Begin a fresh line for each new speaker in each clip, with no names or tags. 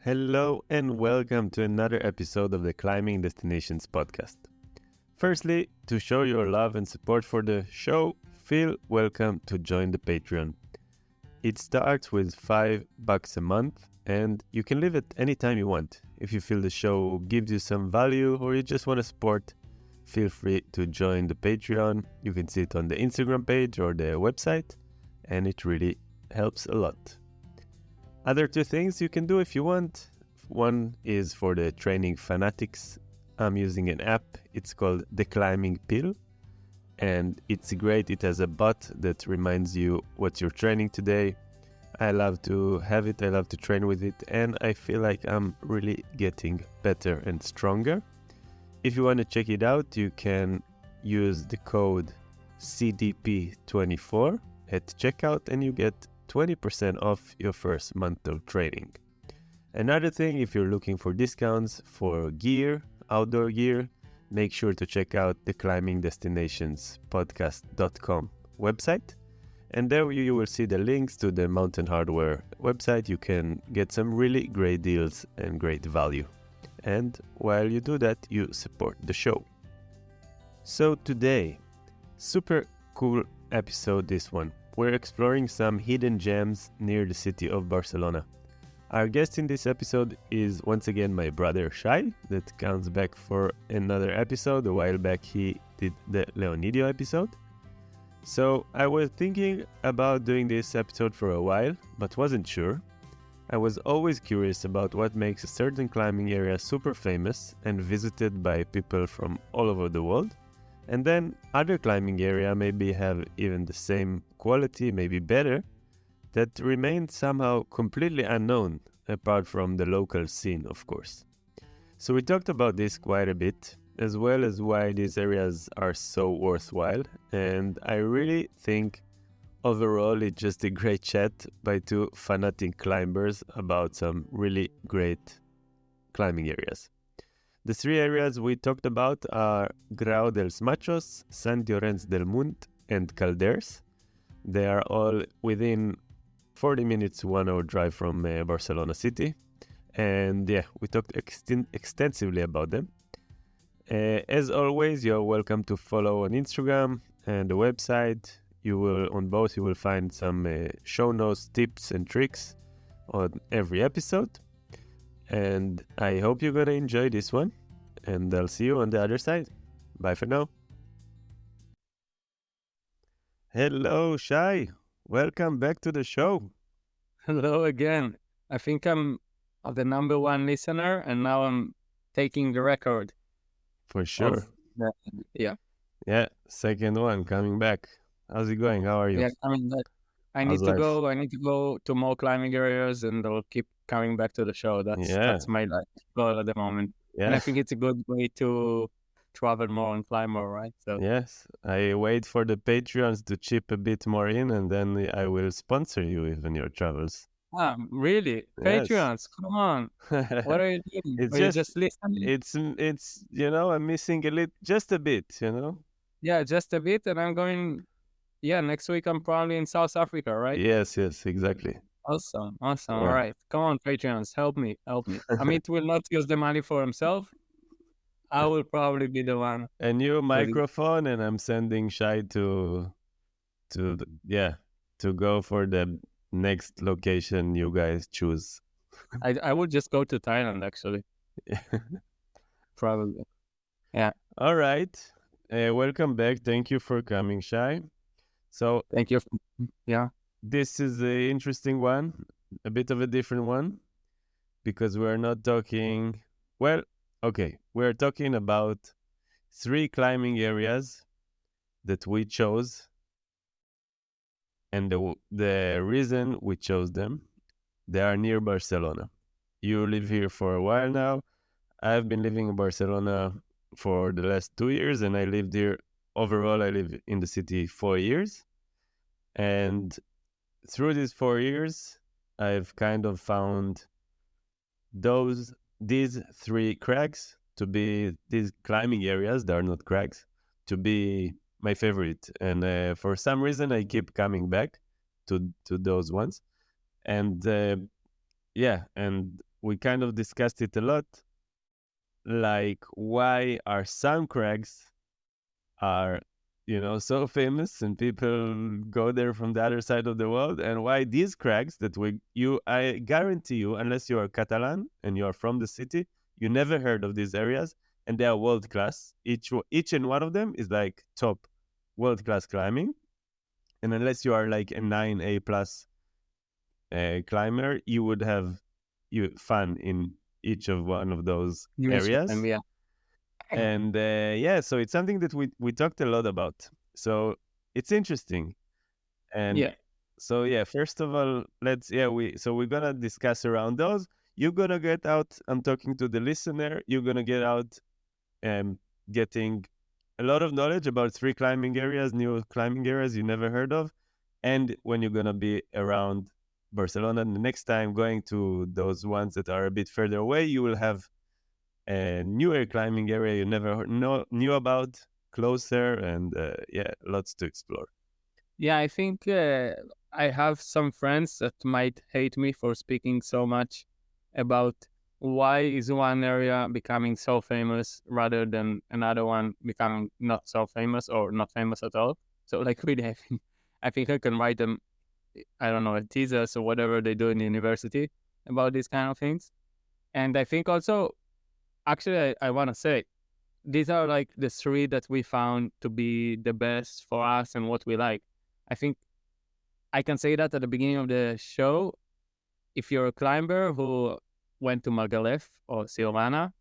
Hello and welcome to another episode of the Climbing Destinations podcast. Firstly, to show your love and support for the show, feel welcome to join the Patreon. It starts with $5 a month and you can leave it anytime you want. If you feel the show gives you some value or you just want to support, feel free to join the Patreon. You can see it on the Instagram page or the website, and it really helps a lot. Other two things you can do if you want. One is for the training fanatics. I'm using an app. It's called the ClimbingPill, and it's great. It has a bot that reminds you what you're training today. I love to have it. I love to train with it, and I feel like I'm really getting better and stronger. If you want to check it out, you can use the code CDP24 at checkout, and you get 20% off your first month of training. Another thing, if you're looking for discounts for gear, outdoor gear, make sure to check out the climbingdestinationspodcast.com website. And there you will see the links to the Mountain Hardware website. You can get some really great deals and great value. And while you do that, you support the show. So today, super cool episode this one. We're exploring some hidden gems near the city of Barcelona. Our guest in this episode is once again my brother Shai, that comes back for another episode. A while back he did the Leonidio episode. So I was thinking about doing this episode for a while, but wasn't sure. I was always curious about what makes a certain climbing area super famous and visited by people from all over the world. And then other climbing area maybe have even the same quality, maybe better, that remain somehow completely unknown, apart from the local scene, of course. So we talked about this quite a bit, as well as why these areas are so worthwhile. And I really think overall it's just a great chat by two fanatic climbers about some really great climbing areas. The three areas we talked about are Grau dels Machos, Sant Llorenç del Munt, and Calders. They are all within 40 minutes, 1 hour drive from Barcelona city. And yeah, we talked extensively about them. As always, you're welcome to follow on Instagram and the website. You will find some show notes, tips and tricks on every episode. And I hope you're going to enjoy this one. And I'll see you on the other side. Bye for now. Hello, Shai. Welcome back to the show.
Hello again. I think I'm the number one listener, and now I'm taking the record.
For sure.
Yeah.
Yeah, second one coming back. How's it going? How are you?
Yeah, I need to go. I need to go to more climbing areas, and I'll keep coming back to the show. That's my life goal at the moment. Yeah. And I think it's a good way to travel more and climb more, right? So
yes, I wait for the Patreons to chip a bit more in, and then I will sponsor you even your travels.
Really? Yes. Patreons, come on! What are you doing?
It's
just listening.
It's I'm missing just a bit,
Yeah, just a bit, and I'm going. Yeah, next week I'm probably in South Africa, right?
Yes, exactly.
Awesome. Yeah. All right, come on, Patreons, help me. Amit will not use the money for himself. I will probably be the one.
A new microphone, and I'm sending Shai to go for the next location you guys choose.
I would just go to Thailand, actually. Probably. Yeah.
All right. Welcome back. Thank you for coming, Shai. So
thank you. Yeah.
This is an interesting one, a bit of a different one, because we're not talking. Well, okay, we're talking about 3 climbing areas that we chose, and the reason we chose them, they are near Barcelona. You live here for a while now. I've been living in Barcelona for the last 2 years, and I lived here. Overall, I live in the city 4 years. And through these 4 years, I've kind of found these 3 crags to be these climbing areas. They are not crags, to be my favorite. And for some reason, I keep coming back to those ones. And and we kind of discussed it a lot. Like, why are some crags are, so famous and people go there from the other side of the world, and why these crags that I guarantee you, unless you are Catalan and you are from the city, you never heard of these areas, and they are world class. Each and one of them is like top world class climbing, and unless you are like a 9A plus climber, you would have fun in each of one of those areas.
Yeah.
And so it's something that we talked a lot about. So it's interesting. And so first of all, we're gonna discuss around those. You're gonna get out. I'm talking to the listener. You're gonna get out and getting a lot of knowledge about 3 climbing areas, new climbing areas you never heard of. And when you're gonna be around Barcelona the next time, going to those ones that are a bit further away, you will have a newer climbing area you never knew about, closer, and lots to explore.
Yeah, I think I have some friends that might hate me for speaking so much about why is one area becoming so famous rather than another one becoming not so famous or not famous at all. So like really, I think I can write them, I don't know, a thesis or whatever they do in the university about these kind of things. And I think also, actually, I want to say, these are like the 3 that we found to be the best for us and what we like. I think I can say that at the beginning of the show, if you're a climber who went to Margalef or Silvana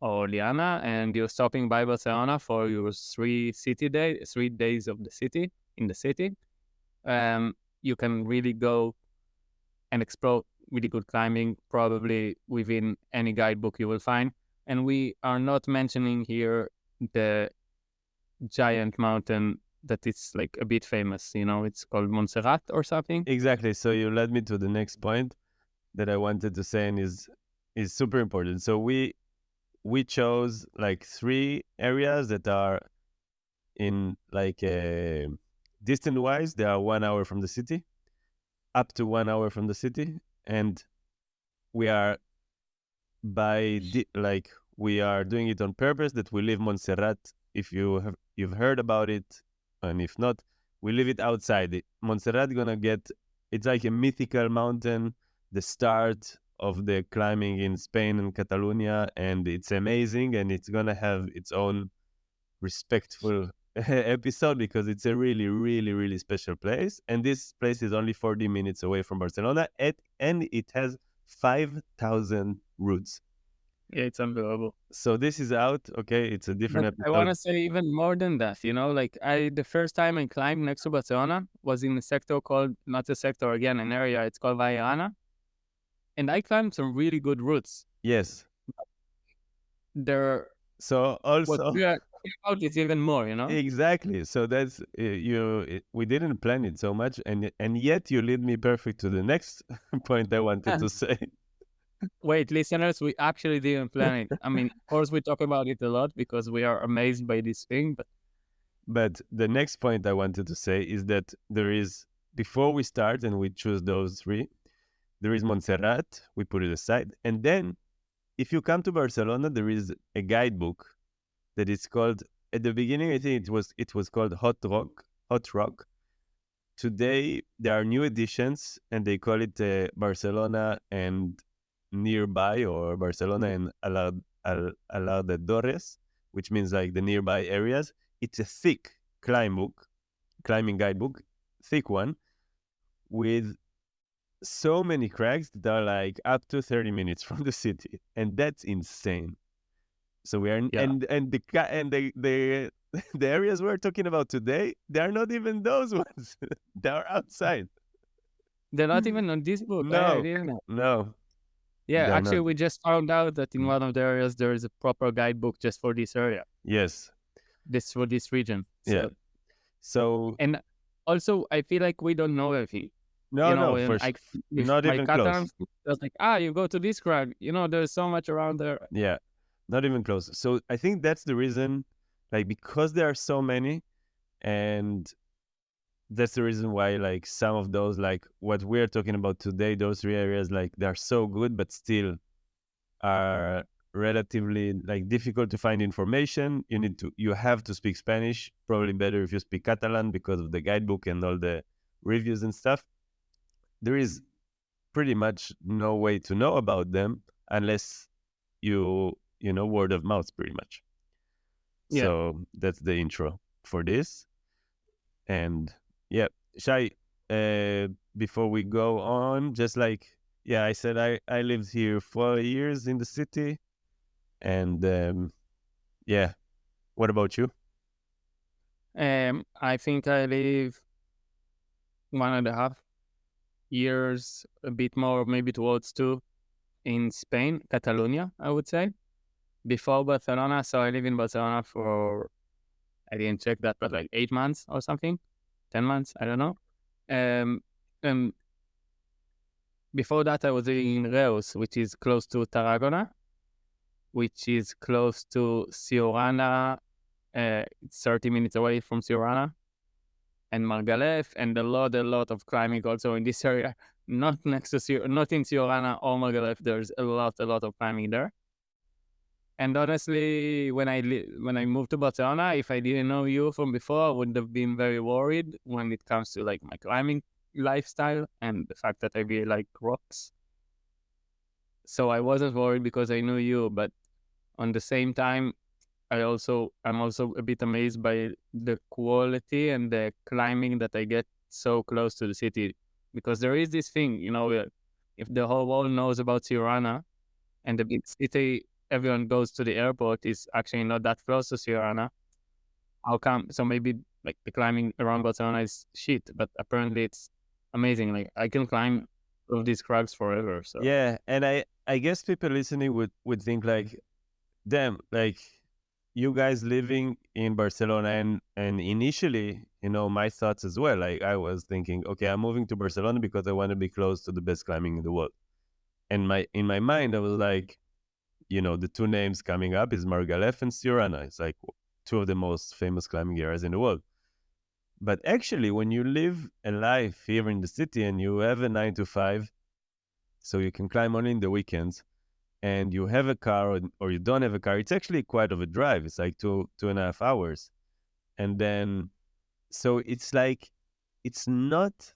or Liana and you're stopping by Barcelona for your 3 days of the city, in the city, you can really go and explore really good climbing, probably within any guidebook you will find. And we are not mentioning here the giant mountain that is like a bit famous, it's called Montserrat or something.
Exactly. So you led me to the next point that I wanted to say, and is super important. So we chose like 3 areas that are in like distant wise, they are 1 hour from the city, up to 1 hour from the city, and we are we are doing it on purpose, that we leave Montserrat, if you've heard about it, and if not, we leave it outside. Montserrat gonna get, it's like a mythical mountain, the start of the climbing in Spain and Catalonia, and it's amazing, and it's gonna have its own respectful episode because it's a really, really, really special place. And this place is only 40 minutes away from Barcelona, and it has 5,000 routes.
Yeah, it's unbelievable.
So this is out. Okay, it's a different episode.
I want to say even more than that. Like the first time I climbed next to Barcelona was in a sector called, not a sector again, an area. It's called Vallana, and I climbed some really good routes.
Yes.
So also what we are talking about is even more.
Exactly. So that's we didn't plan it so much, and yet you lead me perfect to the next point I wanted to say.
Wait, listeners, we actually didn't plan it. I mean, of course, we talk about it a lot because we are amazed by this thing.
But the next point I wanted to say is that there is, before we start and we choose those 3, there is Montserrat, we put it aside. And then if you come to Barcelona, there is a guidebook that is called, at the beginning, I think it was called Hot Rock. Today, there are new editions and they call it Barcelona and nearby, or Barcelona and alrededores, which means like the nearby areas. It's a thick climbing guidebook, thick one, with so many crags that are like up to 30 minutes from the city, and that's insane. So we are and the areas we're talking about today, they are not even those ones. They are outside.
They're not even on this book.
No.
Yeah, actually, we just found out that in one of the areas there is a proper guidebook just for this area.
Yes.
For this region.
Yeah. So
and also, I feel like we don't know everything.
No, not even close.
It's like, you go to this crag. There's so much around there.
Yeah, not even close. So I think that's the reason, like, because there are so many, and that's the reason why, like, some of those, like what we're talking about today, those 3 areas, like, they're so good, but still are relatively like difficult to find information. You have to speak Spanish, probably better if you speak Catalan because of the guidebook and all the reviews and stuff. There is pretty much no way to know about them unless you know word of mouth pretty much. Yeah. So that's the intro for this. And yeah, Shai, before we go on, just like, yeah, I said I lived here 4 years in the city. And yeah, what about you?
I think I live 1.5 years, a bit more, maybe towards 2, in Spain, Catalonia, I would say, before Barcelona. So I live in Barcelona for, I didn't check that, but like 8 months or something, 10 months, I don't know. And before that, I was in Reus, which is close to Tarragona, which is close to Siurana, 30 minutes away from Siurana, and Margalef, and a lot of climbing also in this area. Not next to not in Siurana or Margalef. There's a lot of climbing there. And honestly, when I moved to Barcelona, if I didn't know you from before, I would have been very worried when it comes to like my climbing lifestyle and the fact that I really like rocks. So I wasn't worried because I knew you, but on the same time, I'm also a bit amazed by the quality and the climbing that I get so close to the city, because there is this thing, if the whole world knows about Siurana and the big city, everyone goes to the airport, is actually not that close to Siurana. How come? So maybe like the climbing around Barcelona is shit, but apparently it's amazing. Like I can climb all these crags forever. So
yeah, and I guess people listening would think like, damn, like you guys living in Barcelona, and initially, my thoughts as well. Like I was thinking, okay, I'm moving to Barcelona because I want to be close to the best climbing in the world. And in my mind, I was like, the two names coming up is Margalef and Siurana. It's like two of the most famous climbing areas in the world. But actually, when you live a life here in the city and you have a 9 to 5, so you can climb only in the weekends, and you have a car or you don't have a car, it's actually quite of a drive. It's like 2.5 hours. And then, so it's like, it's not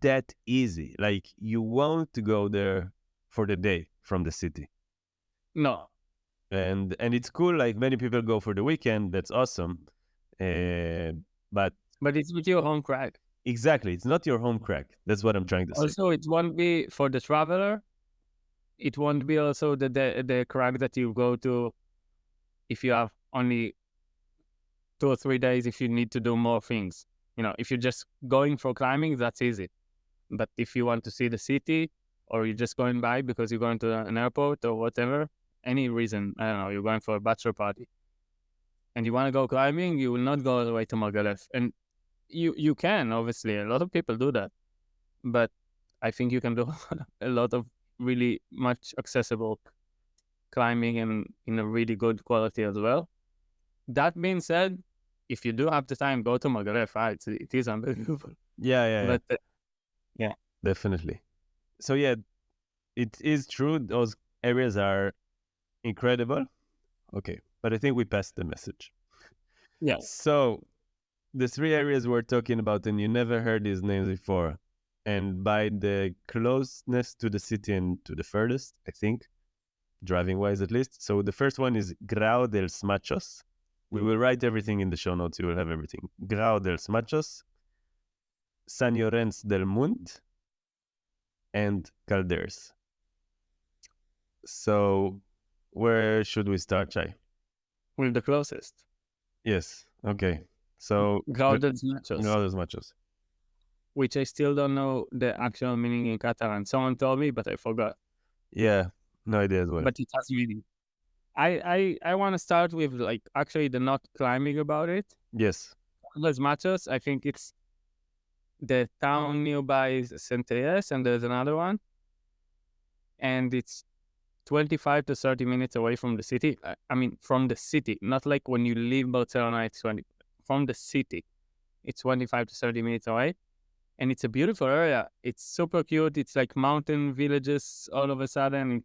that easy. Like you won't go there for the day from the city.
No.
And it's cool. Like many people go for the weekend. That's awesome. But
it's with your home crag.
Exactly. It's not your home crag. That's what I'm trying to say.
Also, it won't be for the traveler. It won't be also the crag that you go to if you have only 2 or 3 days, if you need to do more things. If you're just going for climbing, that's easy. But if you want to see the city, or you're just going by because you're going to an airport or whatever, any reason, I don't know, you're going for a bachelor party and you want to go climbing, you will not go all the way to Margalef. And you can, obviously, a lot of people do that. But I think you can do a lot of really much accessible climbing and in a really good quality as well. That being said, if you do have the time, go to Margalef. It is unbelievable.
Yeah.
But yeah,
definitely. So yeah, it is true. Those areas are incredible. Okay, but I think we passed the message.
Yeah.
So the 3 areas we're talking about, and you never heard these names before, and by the closeness to the city and to the furthest, I think, driving wise at least. So the first one is Grau dels Machos. We will write everything in the show notes. You will have everything. Grau dels Machos, Sant Llorenç del Munt, and Calders. So where should we start, Shai?
With the closest.
Yes. Okay. So
Grau dels Machos.
Grau dels Machos.
Which I still don't know the actual meaning in Catalan. Someone told me, but I forgot.
Yeah, no idea as well.
But it has meaning. I want to start with like actually the not climbing about it.
Yes.
Les Machos, I think it's the town nearby is Centelles, and there's another one. And it's 25 to 30 minutes away from the city. I mean, from the city, not like when you leave Barcelona, it's 20. From the city, it's 25 to 30 minutes away. And it's a beautiful area. It's super cute. It's like mountain villages all of a sudden.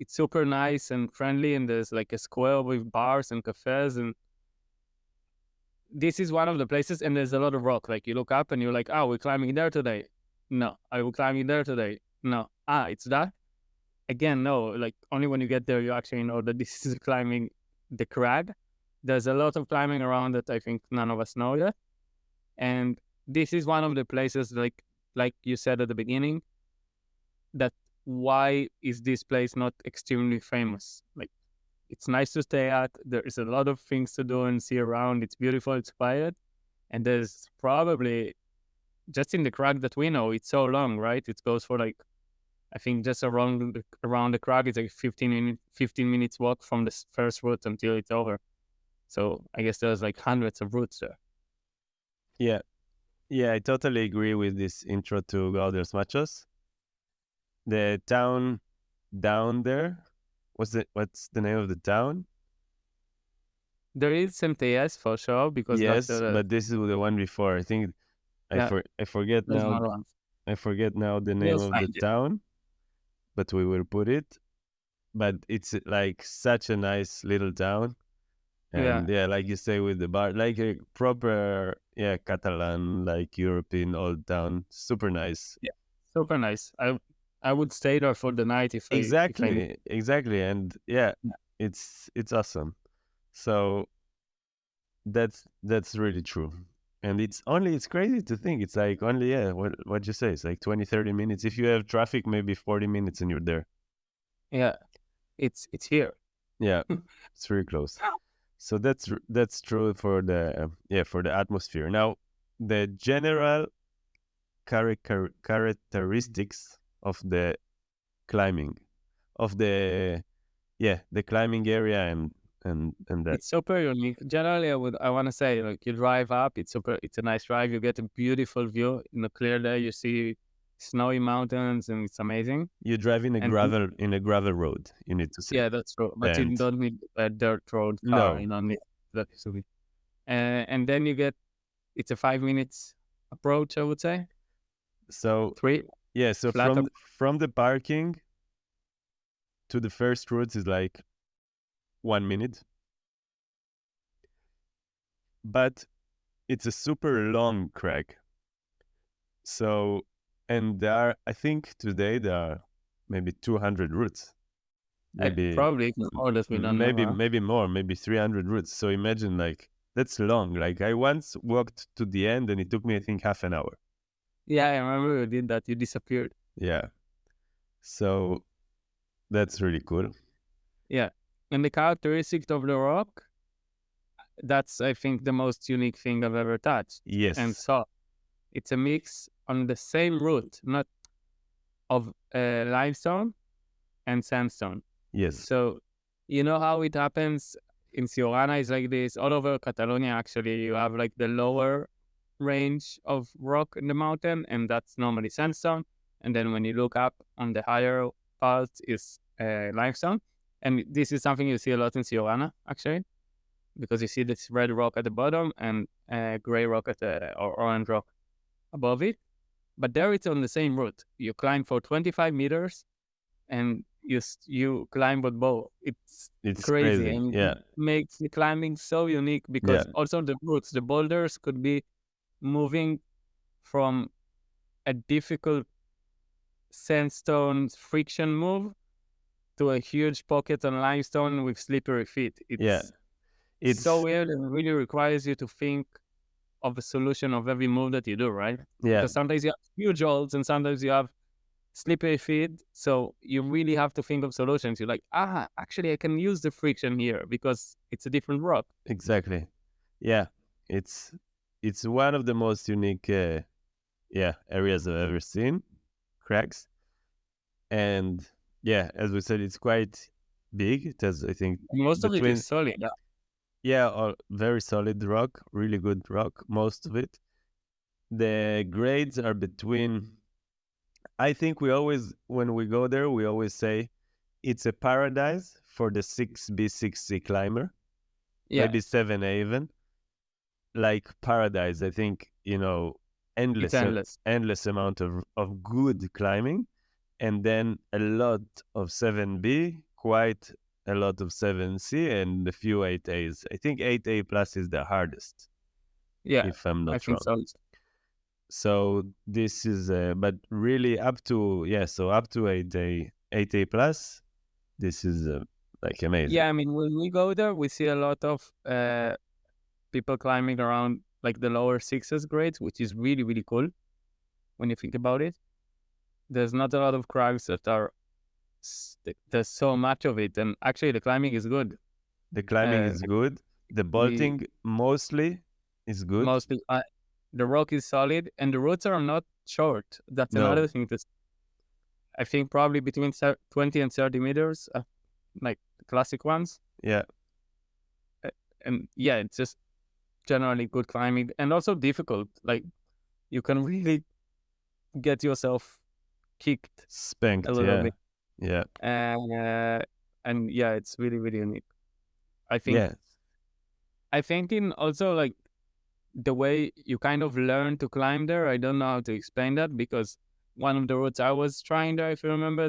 it's super nice and friendly, and there's like a square with bars and cafes, and this is one of the places, and there's a lot of rock. Like you look up and you're like, oh, we're climbing there today. No, I will climbing there today. No, it's that. Again, no, like only when you get there, you actually know that this is climbing the crag. There's a lot of climbing around that I think none of us know yet. And this is one of the places, like you said at the beginning, that why is this place not extremely famous? Like, it's nice to stay at. There is a lot of things to do and see around. It's beautiful. It's quiet. And there's probably, just in the crag that we know, it's so long, right? It goes for like, I think just around the crag, it's like 15 minutes walk from the first route until it's over. So I guess there's like hundreds of routes there.
Yeah, I totally agree with this intro to Gaudios Machos. The town down there, what's the name of the town?
There is MTS for sure, because
yes, but this is the one before. I think I forget now. I forget now the name of the town, but we will put it. But it's like such a nice little town, and like you say, with the bar, like a proper Catalan, like European old town, super nice.
Yeah, super nice. I would stay there for the night if
exactly, and it's awesome. So that's really true. And it's crazy to think it's like only what you say, it's like 20-30 minutes. If you have traffic, maybe 40 minutes and you're there.
Yeah, it's here.
Yeah, it's really close. So that's true for the for the atmosphere. Now, the general characteristics of the climbing, of the climbing area and that.
It's super unique. Generally, I want to say, like, you drive up, it's a nice drive. You get a beautiful view. In a clear day, you see snowy mountains, and it's amazing.
You drive in a gravel road. You need to see.
Yeah, that's true. But you don't need a dirt road car. No. You don't need that. And then you get, it's a 5 minutes approach, I would say.
So
3.
Yeah. So from the parking to the first route is like 1 minute, but it's a super long crag. So, and I think today there are maybe 200 routes. Maybe
probably more that we don't know.
Maybe more, maybe 300 routes. So imagine, like, that's long. Like, I once walked to the end and it took me, I think, half an hour.
Yeah, I remember you did that. You disappeared.
Yeah. So that's really cool.
Yeah. And the characteristic of the rock, that's, I think, the most unique thing I've ever touched.
Yes.
And saw. It's a mix on the same route, not of limestone and sandstone.
Yes.
So, you know how it happens in Siurana is like this. All over Catalonia, actually, you have like the lower range of rock in the mountain, and that's normally sandstone. And then when you look up on the higher parts is limestone. And this is something you see a lot in Siurana, actually, because you see this red rock at the bottom and gray rock or orange rock above it. But there it's on the same route. You climb for 25 meters and you climb with both. It's crazy. And it makes the climbing so unique because also the roots, the boulders could be moving from a difficult sandstone friction move to a huge pocket on limestone with slippery feet. It's so weird, and really requires you to think of a solution of every move that you do, right?
Yeah.
Because sometimes you have huge holds and sometimes you have slippery feet. So you really have to think of solutions. You're like, actually I can use the friction here because it's a different rock.
Exactly. Yeah. It's one of the most unique areas I've ever seen, crags. And as we said, it's quite big. It has, I think,
most of it is solid.
Yeah, very solid rock, really good rock, most of it. The grades are between, I think when we go there, we always say it's a paradise for the 6B, 6C climber. Yeah. Maybe 7A even. Like paradise, I think, endless amount of good climbing. And then a lot of 7B, quite a lot of 7C and a few 8As. I think 8A plus is the hardest.
Yeah,
if I'm not
I think
wrong. So this is, but really up to 8A plus, this is like amazing.
Yeah, I mean, when we go there, we see a lot of people climbing around like the lower 6s grades, which is really, really cool when you think about it. There's not a lot of crags that are, there's so much of it. And actually, the climbing is good.
The climbing is good. The bolting mostly is good.
Mostly, the rock is solid, and the roots are not short. That's another thing. I think probably between 20 and 30 meters, like the classic ones.
Yeah.
And yeah, it's just generally good climbing and also difficult. Like you can really get yourself kicked,
spanked
a little bit.
Yeah.
And yeah, it's really, really unique. I think in also like the way you kind of learn to climb there, I don't know how to explain that, because one of the routes I was trying there, if you remember,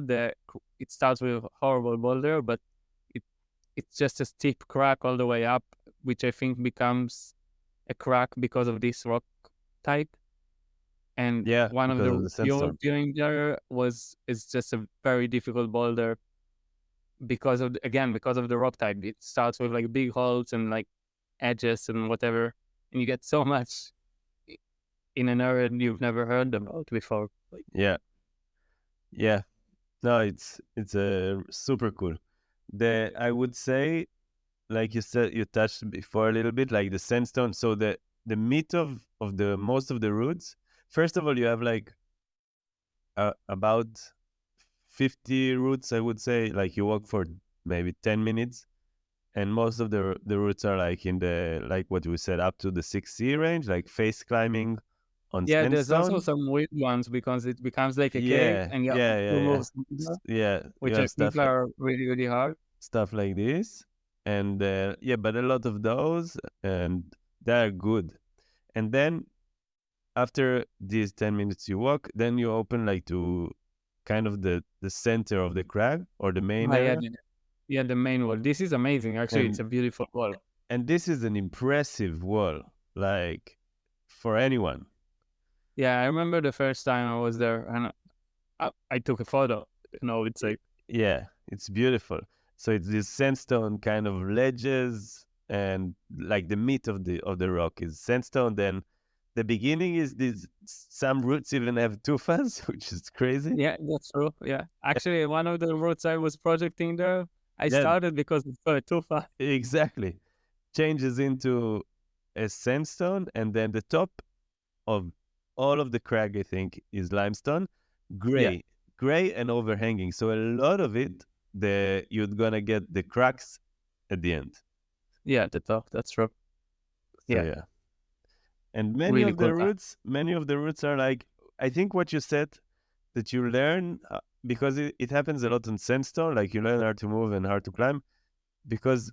it starts with a horrible boulder, but it's just a steep crack all the way up, which I think becomes a crack because of this rock type. And one of the you're doing there is just a very difficult boulder because of the rock type. It starts with like big holes and like edges and whatever, and you get so much in an area you've never heard about before.
Yeah. No, it's super cool. I would say, like you said, you touched before a little bit, like the sandstone. So the meat of the most of the routes. First of all, you have like about 50 routes, I would say. Like you walk for maybe 10 minutes, and most of the routes are like in the, like what we said, up to the 6C range, like face climbing on sandstone.
There's also some weird ones because it becomes like a cave, and you have to move, which I think are really, really hard.
Stuff like this, and but a lot of those, and they're good. And then after these 10 minutes you walk, then you open like to kind of the center of the crag or the main area.
Yeah, the main wall. This is amazing. Actually, it's a beautiful wall.
And this is an impressive wall, like for anyone.
Yeah, I remember the first time I was there, and I took a photo. It's like
it's beautiful. So it's this sandstone kind of ledges, and like the meat of the rock is sandstone. Then the beginning is this. Some roots even have tufas, which is crazy.
Yeah, that's true. Yeah, actually, one of the roots I was projecting there, I started because it's a tufa.
Exactly, changes into a sandstone, and then the top of all of the crag, I think, is limestone, gray and overhanging. So a lot of it, you're gonna get the cracks at the end.
Yeah, the top. That's true.
So, and many of the roots are like, I think what you said, that you learn because it happens a lot on sandstone. Like you learn how to move and how to climb, because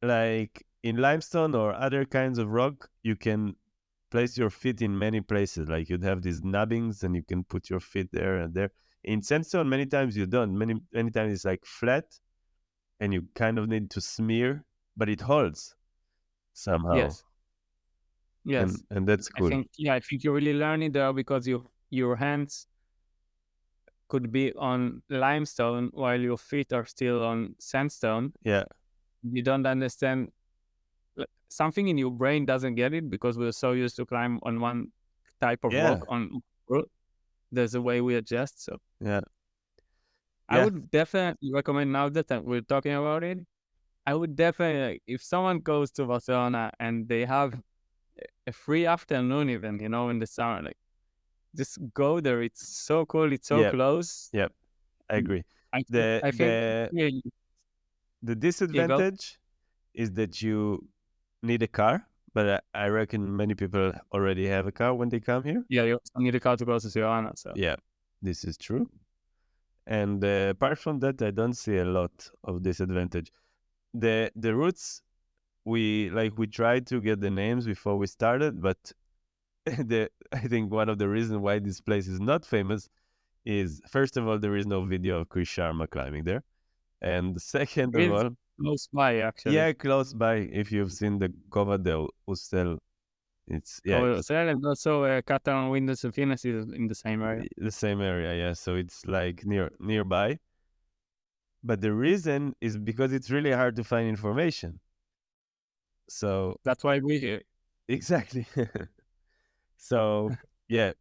like in limestone or other kinds of rock, you can place your feet in many places. Like you'd have these nubbings and you can put your feet there and there. In sandstone, many times you don't. Many times it's like flat and you kind of need to smear, but it holds somehow.
Yes.
And that's cool.
I think you really learn it there because your hands could be on limestone while your feet are still on sandstone.
Yeah.
You don't understand. Something in your brain doesn't get it because we're so used to climb on one type of rock on road. There's a way we adjust. So I would definitely recommend, now that we're talking about it, I would definitely, if someone goes to Barcelona and they have a free afternoon even, in the summer, like just go there. It's so cool. It's so close.
Yep. I agree.
I think
the disadvantage is that you need a car, but I reckon many people already have a car when they come here.
Yeah, you need a car to go to Sierra. So
yeah, this is true. And apart from that, I don't see a lot of disadvantage. The routes, we tried to get the names before we started, but I think one of the reasons why this place is not famous is, first of all, there is no video of Chris Sharma climbing there. And second of all,
close by, actually.
Yeah, close by. If you've seen the Cova del Ustel, it's
and also Catalan Windows of Venus is in the same area.
The same area, yeah. So it's like nearby. But the reason is because it's really hard to find information. So
that's why we're here.
Exactly. So yeah.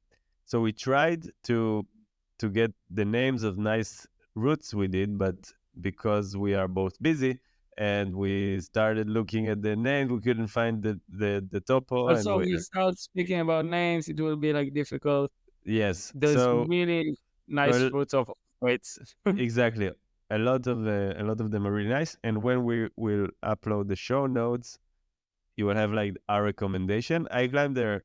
So we tried to get the names of nice routes we did, but because we are both busy and we started looking at the names, we couldn't find the topo.
Also, we start speaking about names, it will be like difficult.
Yes.
There's really nice routes of weights.
Exactly. A lot of them are really nice. And when we will upload the show notes, you will have like our recommendation. I climbed there.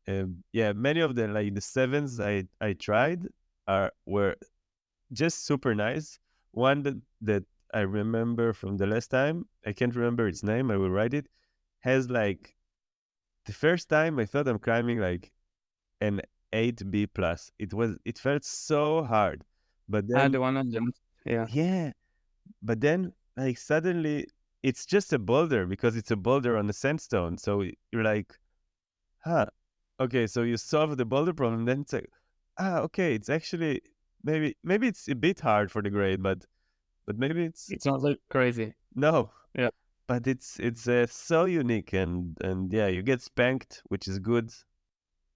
Many of them, like the 7s I tried, were just super nice. One that I remember from the last time, I can't remember its name, I will write it, has like, the first time I thought I'm climbing like an 8B plus. It felt so hard. But then
the one of them.
Yeah. But then like suddenly it's just a boulder, because it's a boulder on a sandstone. So you're like, okay, so you solve the boulder problem, then it's like, okay, it's actually maybe it's a bit hard for the grade, but maybe it's
not like crazy.
No.
Yeah.
But it's so unique, and yeah, you get spanked, which is good.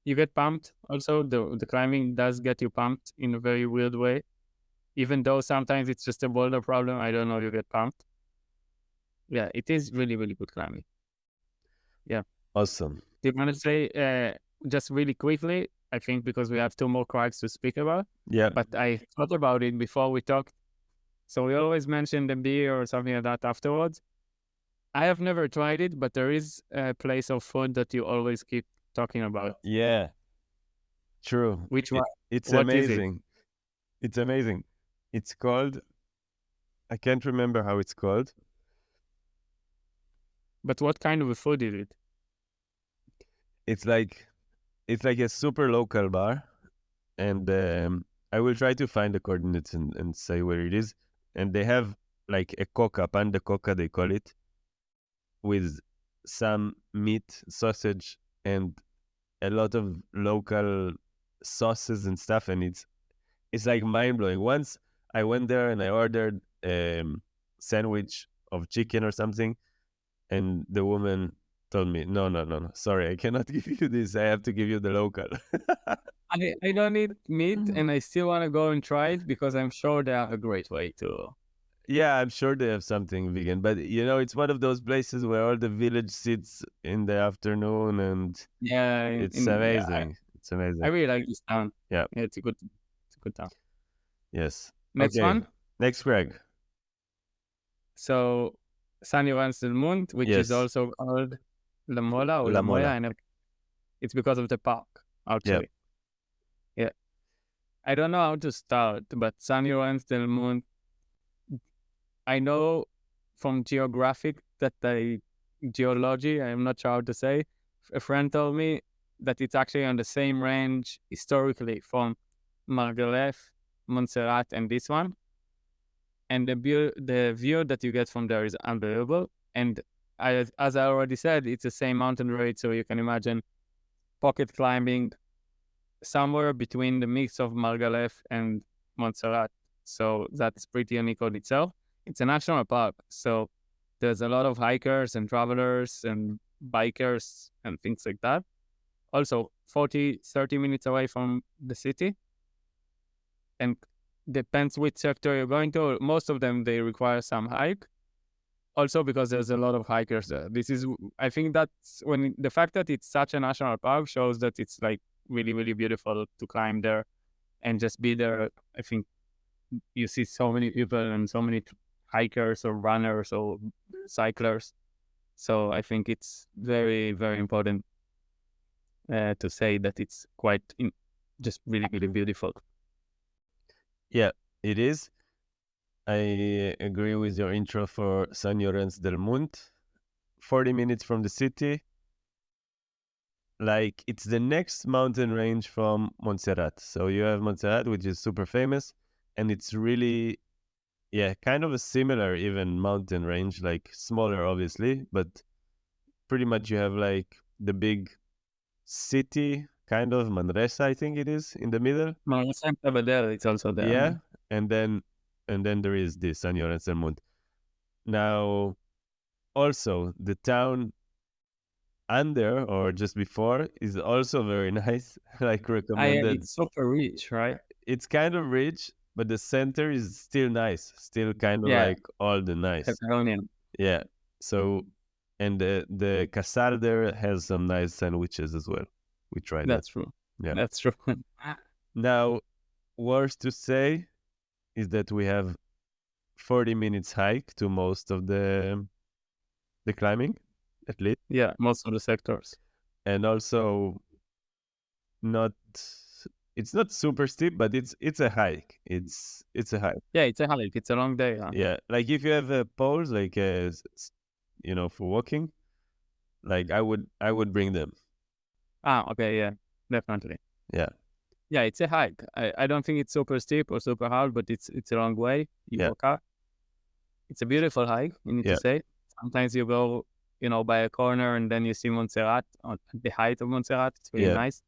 You get pumped. Also, the climbing does get you pumped in a very weird way. Even though sometimes it's just a boulder problem, I don't know, you get pumped. Yeah, it is really, really good climbing. Yeah.
Awesome.
Do you want to say, just really quickly, I think because we have 2 more crags to speak about.
Yeah.
But I thought about it before we talked. So we always mention the beer or something like that afterwards. I have never tried it, but there is a place of food that you always keep talking about.
Yeah. True.
Which one?
It's amazing. It's amazing. It's called, I can't remember how it's called.
But what kind of a food is it?
It's like a super local bar, and I will try to find the coordinates and say where it is. And they have like a coca, pan de coca, they call it, with some meat, sausage, and a lot of local sauces and stuff. And it's like mind blowing. Once I went there and I ordered sandwich of chicken or something, and the woman told me, no, sorry, I cannot give you this. I have to give you the local.
I don't eat meat, and I still want to go and try it because I'm sure they have a great way to.
Yeah, I'm sure they have something vegan, but it's one of those places where all the village sits in the afternoon, and it's amazing. It's amazing.
I really like this town.
Yeah,
it's a good town.
Yes.
Next one.
Next crag.
So, San Llorenç del Munt, which is also called La Mola or La Mola, and it's because of the park, actually. Yeah. I don't know how to start, but San Llorenç del Munt, I know from geography geology, I'm not sure how to say. A friend told me that it's actually on the same range historically from Margalef, Montserrat, and this one. And the view that you get from there is unbelievable. And as I already said, it's the same mountain range, so you can imagine pocket climbing somewhere between the mix of Margalef and Montserrat. So that's pretty unique on itself. It's a national park, so there's a lot of hikers and travelers and bikers and things like that. Also, 30 minutes away from the city. And depends which sector you're going to. Most of them, they require some hike. Also because there's a lot of hikers there. I think that's when the fact that it's such a national park shows that it's like really, really beautiful to climb there and just be there. I think you see so many people and so many hikers or runners or cyclers. So I think it's very, very important to say that it's just really, really beautiful.
Yeah, it is. I agree with your intro for San Llorenç del Munt. 40 minutes from the city. Like, it's the next mountain range from Montserrat. So you have Montserrat, which is super famous, and it's really yeah, kind of a similar even mountain range, like smaller obviously, but pretty much you have like the big city, kind of Manresa, I think it is, in the middle.
Manresa over there, it's also there.
Yeah, and then there is this San Llorenç del Munt. Now, also the town under or just before is also very nice, like recommended.
It's super rich, right?
It's kind of rich, but the center is still nice, still kind of like all the nice.
Catalonian.
Yeah. So, and the Casar there has some nice sandwiches as well. We tried that.
That's true.
Yeah,
that's true.
Now, worst to say is that we have 40 minutes hike to most of the climbing, at least.
Yeah, most of the sectors.
And also, it's not super steep, but it's a hike. It's a hike.
Yeah, it's a hike. It's a long day. Huh?
Yeah, like if you have poles, like for walking, like I would bring them.
Okay, yeah, definitely.
Yeah.
Yeah, it's a hike. I don't think it's super steep or super hard, but it's a long way. You walk up. It's a beautiful hike, you need to say. Sometimes you go, by a corner and then you see Montserrat, on the height of Montserrat. It's really nice.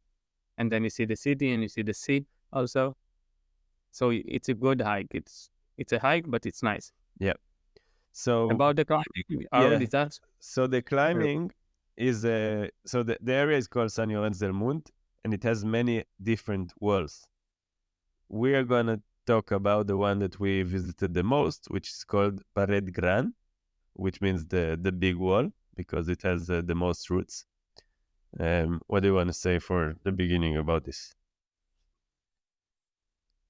And then you see the city and you see the sea also. So it's a good hike. It's a hike, but it's nice.
Yeah. So
about the climbing, already touched.
So the climbing is so the area is called San Llorenç del Munt, and it has many different walls. We are gonna talk about the one that we visited the most, which is called Pared Gran, which means the big wall, because it has the most roots. What do you want to say for the beginning about this?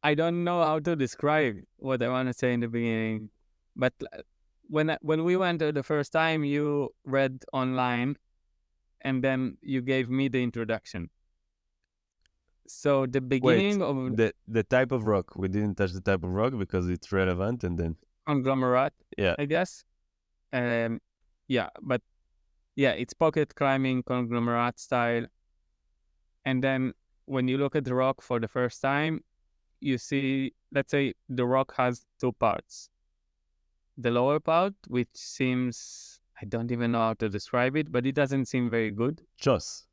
I don't know how to describe what I want to say in the beginning, but when we went there the first time, you read online, and then you gave me the introduction. So the beginning of
the type of rock, we didn't touch the type of rock because it's relevant, and then
conglomerate, I guess. But it's pocket climbing conglomerate style. And then when you look at the rock for the first time, you see, let's say the rock has two parts. The lower part, which seems, I don't even know how to describe it, but it doesn't seem very good.
Choss.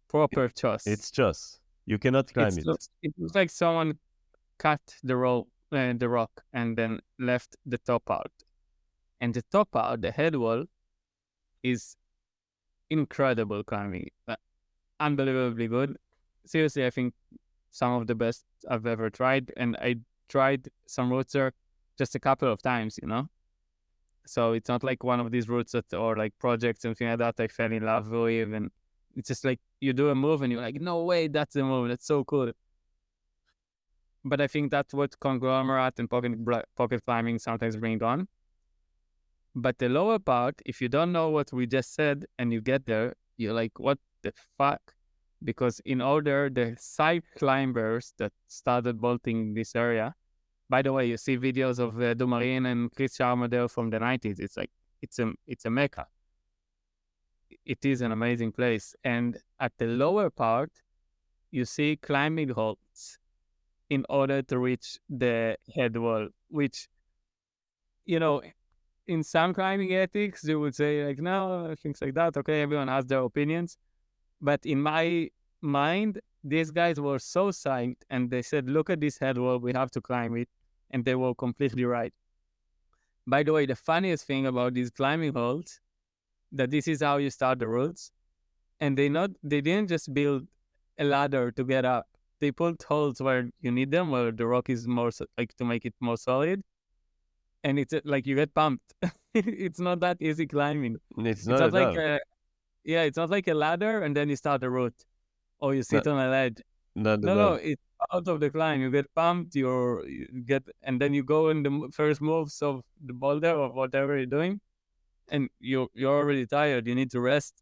Proper choss.
It's choss. You cannot climb it.
It looks like someone cut the rock and then left the top out. And the top out, the head wall, is incredible climbing. Unbelievably good. Seriously, I think some of the best I've ever tried. And I tried some routes there just a couple of times, So it's not like one of these routes or like projects and things like that I fell in love with. And it's just like you do a move and you're like, no way, that's the move. That's so cool. But I think that's what conglomerate and pocket climbing sometimes bring on. But the lower part, if you don't know what we just said and you get there, you're like, what the fuck? Because in order, the side climbers that started bolting this area, by the way, you see videos of Dumarin and Chris Sharma there from the 90s. It's like, it's a mecca. It is an amazing place. And at the lower part, you see climbing holds in order to reach the head wall, which, in some climbing ethics, you would say like, no, things like that. Okay, everyone has their opinions. But in my mind, these guys were so psyched and they said, look at this head wall, we have to climb it. And they were completely right. By the way, the funniest thing about these climbing holds, that this is how you start the routes. And they didn't just build a ladder to get up. They put holes where you need them, where the rock is more like to make it more solid. And it's like you get pumped. It's not that easy climbing.
It's not
like it's not like a ladder and then you start the route, or you sit on a ledge. No, it's out of the climb. You get pumped. And then you go in the first moves of the boulder or whatever you're doing, and you're already tired. You need to rest,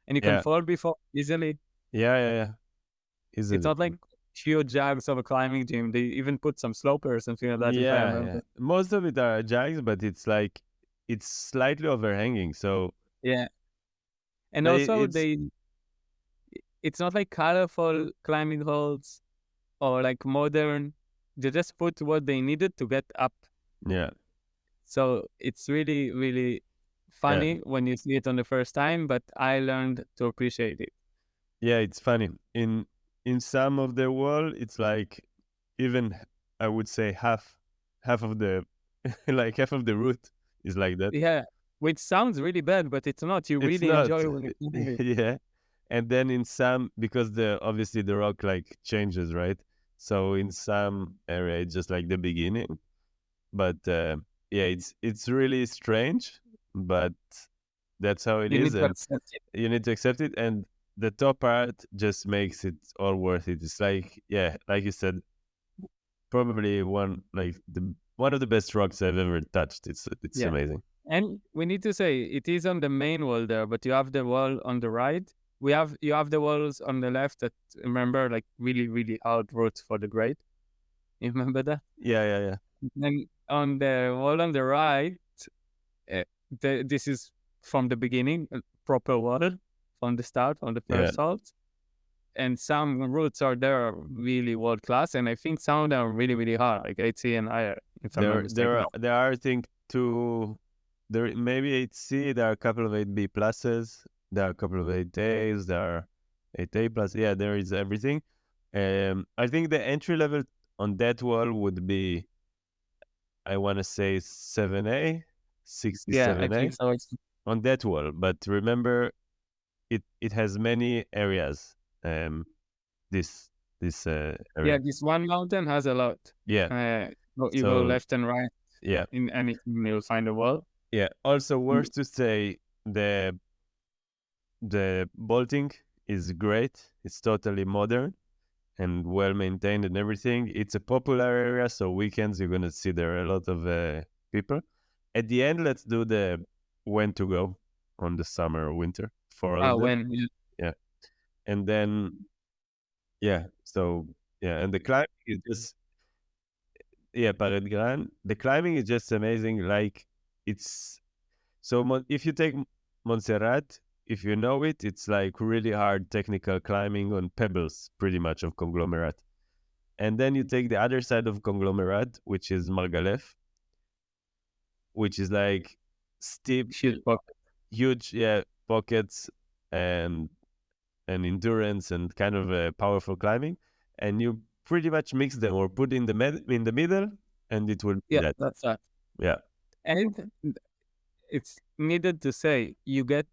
and you can fall before easily.
Yeah. Easily.
It's not like huge jags of a climbing gym. They even put some slopers and things like that.
Yeah. Most of it are jags, but it's like it's slightly overhanging. So
and also it's not like colorful climbing holds or like modern. they just put what they needed to get up.
Yeah.
So it's really, really funny when you see it on the first time, but I learned to appreciate it.
Yeah, it's funny. In some of the wall, it's like even I would say half of the like half of the route is like that.
Yeah, which sounds really bad, but it's not. You
It's
really
not.
enjoy when you climb it.
Yeah. And then in some, because obviously the rock like changes, right? So in some area it's just like the beginning. But yeah, it's really strange, but that's how it
You
is,
need to
and
accept it.
you need to accept it. And the top part just makes it all worth it. It's like, yeah, like you said, probably one of the best rocks I've ever touched. It's
Yeah.
amazing.
And we need to say it is on the main wall there, but you have the wall on the right. You have the walls on the left that, remember, like really, really hard routes for the grade. You remember that?
Yeah.
And on the wall on the right, uh, this is from the beginning, proper wall from the start, from the
Yeah.
first halt. And some routes are there really world class, and I think some of them are really, really hard, like 8C and higher, if I'm not mistaken.
There are I think there maybe 8C. There are a couple of 8B pluses. There are a couple of 8As. There are 8A plus. Yeah, there is everything. I think the entry level on that wall would be, I want to say 7A,
Yeah, I
67A
think so.
on that wall. But remember, it has many areas. This
Yeah,
area.
this one mountain has a lot.
Yeah.
You go left and right.
Yeah.
In anything, you'll find a wall.
Yeah. Also, worth to say, the bolting is great. It's totally modern and well maintained and everything. It's a popular area, so weekends you're gonna see there a lot of people. At the end, let's do the when to go on the summer or winter for all of them. Yeah, and then so and the climbing is just Pared Gran. The climbing is just amazing. Like it's so if you take Montserrat, if you know it, it's like really hard technical climbing on pebbles, pretty much, of conglomerate. And then you take the other side of conglomerate, which is Margalef, which is like steep, huge pockets and endurance and kind of a powerful climbing. And you pretty much mix them or put in the middle, and it will be that.
That's that.
Yeah.
And it's needed to say, you get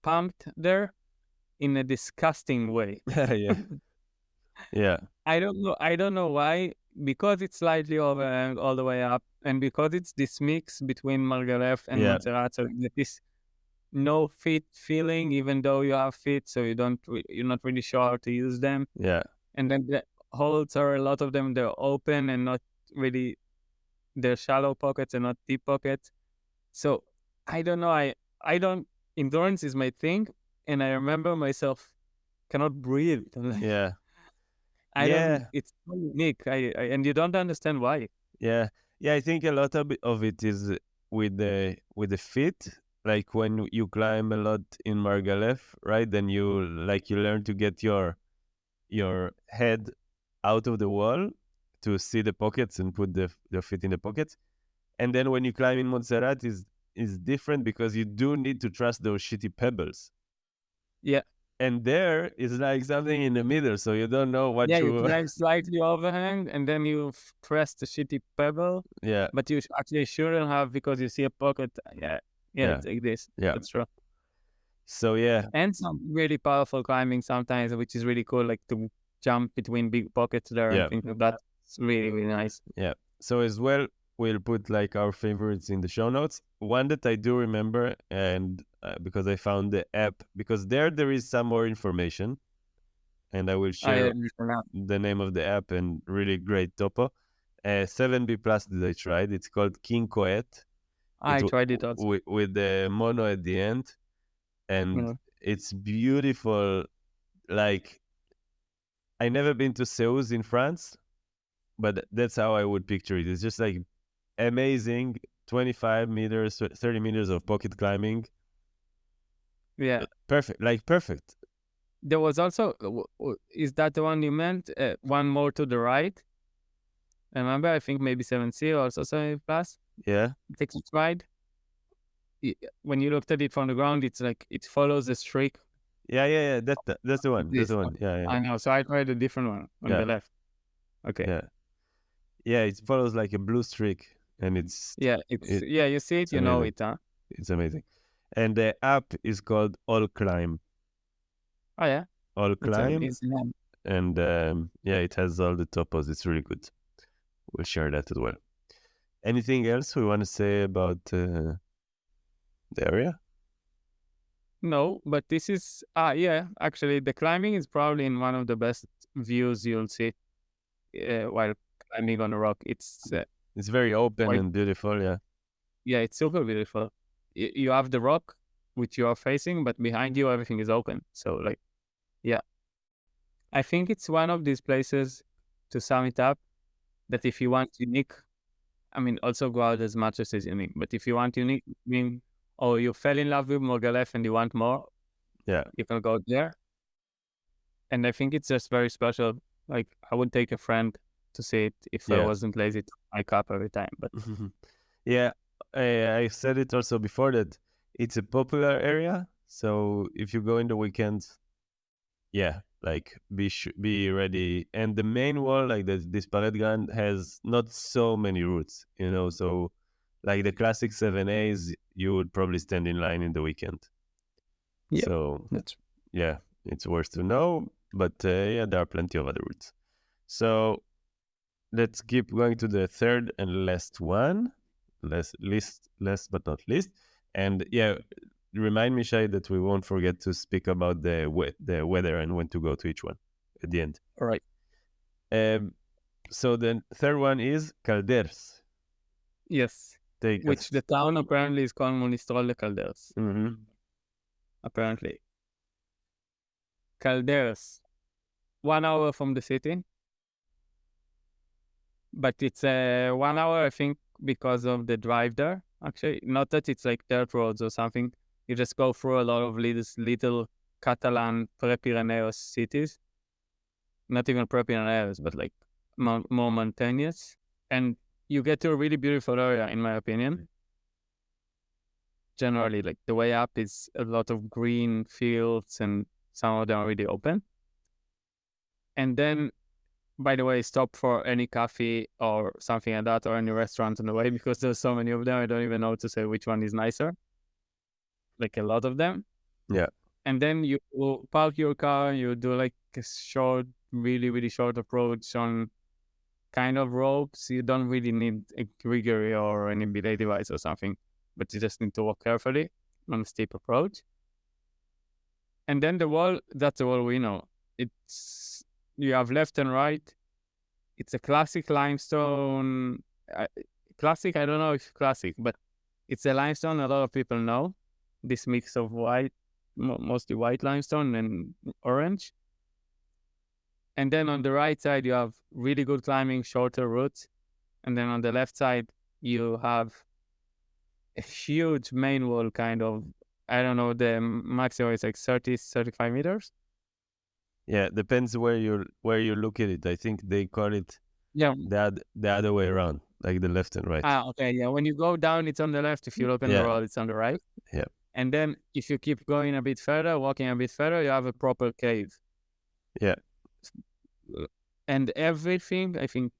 pumped there in a disgusting way.
Yeah.
I don't know why, because it's slightly overhang all the way up, and because it's this mix between Margalef and Montserrat, so this no fit feeling, even though you have feet, so you're not really sure how to use them.
Yeah.
And then the holes are, a lot of them, they're open and not really, they're shallow pockets and not deep pockets. So I don't know. I don't, endurance is my thing, and I remember myself cannot breathe.
Yeah.
It's so unique. And you don't understand why.
Yeah. I think a lot of it is with the feet. Like when you climb a lot in Margalef, right? Then you learn to get your head out of the wall to see the pockets and put the feet in the pockets. And then when you climb in Montserrat is different, because you do need to trust those shitty pebbles.
Yeah.
And there is like something in the middle, so you don't know what
you climb slightly overhang, and then you press the shitty pebble.
Yeah.
But you actually shouldn't have, because you see a pocket. It's like this.
Yeah.
That's true.
So
and some really powerful climbing sometimes, which is really cool, like to jump between big pockets there. I think that's really, really nice.
Yeah. So as well, we'll put like our favorites in the show notes. One that I do remember, and because I found the app, because there is some more information, and I will share the name of the app and really great topo. 7B plus that I tried. It's called King Coet.
I tried it also.
With the mono at the end, and it's beautiful. Like, I never been to Seoul in France, but that's how I would picture it. It's just like amazing, 25 meters, 30 meters of pocket climbing.
Yeah.
Perfect.
There was also, is that the one you meant? One more to the right? Remember, I think maybe 7C or also 7 plus.
Yeah.
It takes a ride. When you looked at it from the ground, it's like it follows a streak.
Yeah. That's the one. That's the one. Yeah.
I know. So I tried a different one on the left. Okay.
Yeah. It follows like a blue streak, and it's
you see it, you know it, huh?
It's amazing. And the app is called All Climb.
Oh yeah.
All Climb. And it has all the topos. It's really good. We'll share that as well. Anything else we want to say about the area?
No, but this is actually the climbing is probably in one of the best views you'll see while climbing on a rock. It's
very open and beautiful.
Yeah, it's super beautiful. You have the rock which you are facing, but behind you everything is open. So I think it's one of these places, to sum it up, that if you want unique, I mean, also go out as much as is unique. But if you want unique, you fell in love with Mogalef and you want more, you can go there. And I think it's just very special. Like, I would take a friend to see it if I wasn't lazy to hike up every time. But
I said it also before that it's a popular area. So if you go in the weekends, like be ready. And the main wall, like this Palette Grand, has not so many routes, so like the classic 7As, you would probably stand in line in the weekend. So it's worth to know. But there are plenty of other routes. So let's keep going to the third and last one. Last but not least. And remind me, Shai, that we won't forget to speak about the weather and when to go to each one at the end.
All right.
So the third one is Calderes.
Yes. Which the town apparently is called Monistrol de Calderes.
Mm-hmm.
Apparently. Calderes. 1 hour from the city. But it's 1 hour, I think, because of the drive there. Actually, not that it's like dirt roads or something. You just go through a lot of little Catalan pre-Pyrenees cities. Not even pre-Pyrenees, but like more mountainous. And you get to a really beautiful area, in my opinion. Generally, like the way up is a lot of green fields and some of them are really open. And then, by the way, stop for any coffee or something like that or any restaurant on the way because there's so many of them. I don't even know to say which one is nicer. Like a lot of them.
Yeah.
And then you will park your car, you do like a short, really, really short approach on kind of ropes. You don't really need a Grigori or any belay device or something, but you just need to walk carefully on a steep approach. And then the wall, that's the wall we know. You have left and right. It's a classic limestone. Classic, I don't know if classic, but it's a limestone a lot of people know. This mix of white, mostly white limestone and orange. And then on the right side, you have really good climbing, shorter routes. And then on the left side, you have a huge main wall, kind of, I don't know, the maximum is like 30, 35 meters.
Yeah, depends where you look at it. I think they call it the other way around, like the left and right.
Okay, yeah. When you go down, it's on the left. If you look on the road, it's on the right.
Yeah.
And then if you keep going a bit further, walking a bit further, you have a proper cave.
Yeah.
And everything, I think,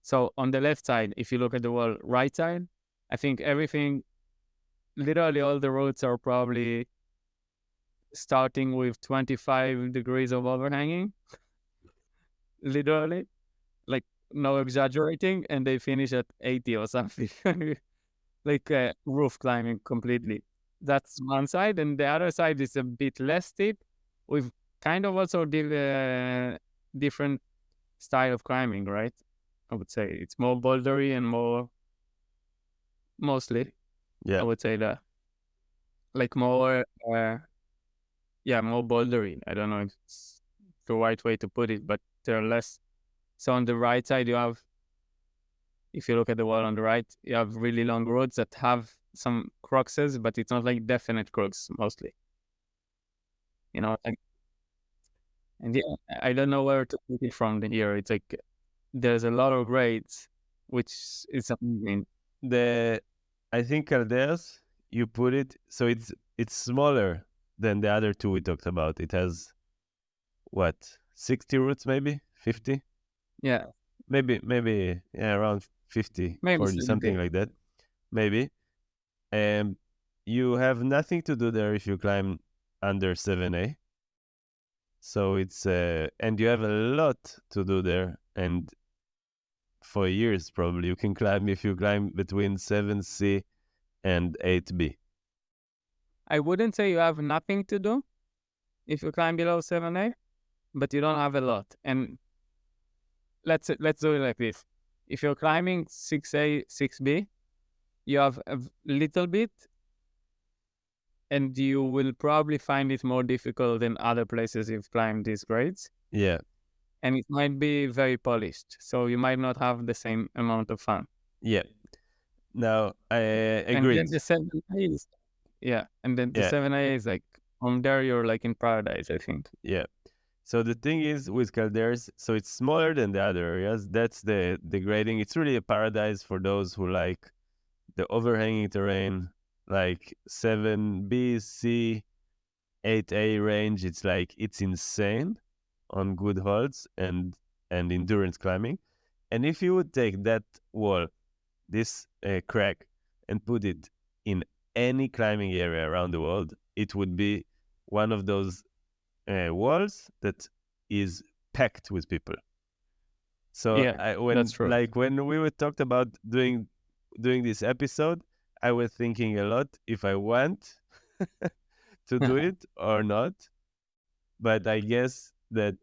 so on the left side, if you look at the wall, right side, I think everything, literally all the roads are probably starting with 25 degrees of overhanging. Literally. Like, no exaggerating. And they finish at 80 or something. Like roof climbing completely. That's one side. And the other side is a bit less steep with kind of also different style of climbing, right? I would say it's more bouldery and mostly. I would say that. Like more, more bouldery. I don't know if it's the right way to put it, but they're less. So on the right side, you have, if you look at the wall on the right, you have really long roads that have some cruxes, but it's not like definite crux mostly. And I don't know where to put it from here. It's like there's a lot of grades, which is amazing.
I think Calderas, you put it, so it's smaller than the other two we talked about. It has, what, 60 roots, maybe 50?
Yeah,
maybe yeah, around 50,
maybe
40, something like that, maybe. You have nothing to do there if you climb under 7A. So it's and you have a lot to do there, and for years probably you can climb if you climb between 7C and 8B.
I wouldn't say you have nothing to do if you climb below 7A, but you don't have a lot. And let's do it like this. If you're climbing 6A, 6B, you have a little bit, and you will probably find it more difficult than other places you've climbed these grades.
Yeah.
And it might be very polished, so you might not have the same amount of fun.
Yeah. Now, I agree.
And then the 7A is, and then the 7A is like, on there you're like in paradise, I think.
Yeah. So the thing is with calderas, so it's smaller than the other areas. That's the grading. It's really a paradise for those who like the overhanging terrain, like 7B, C, 8A range. It's like, it's insane on good holds and endurance climbing. And if you would take that wall, this crag, and put it in any climbing area around the world, it would be one of those walls that is packed with people. So
that's true.
Like when we were talked about doing this episode, I was thinking a lot if I want to do it or not. But I guess that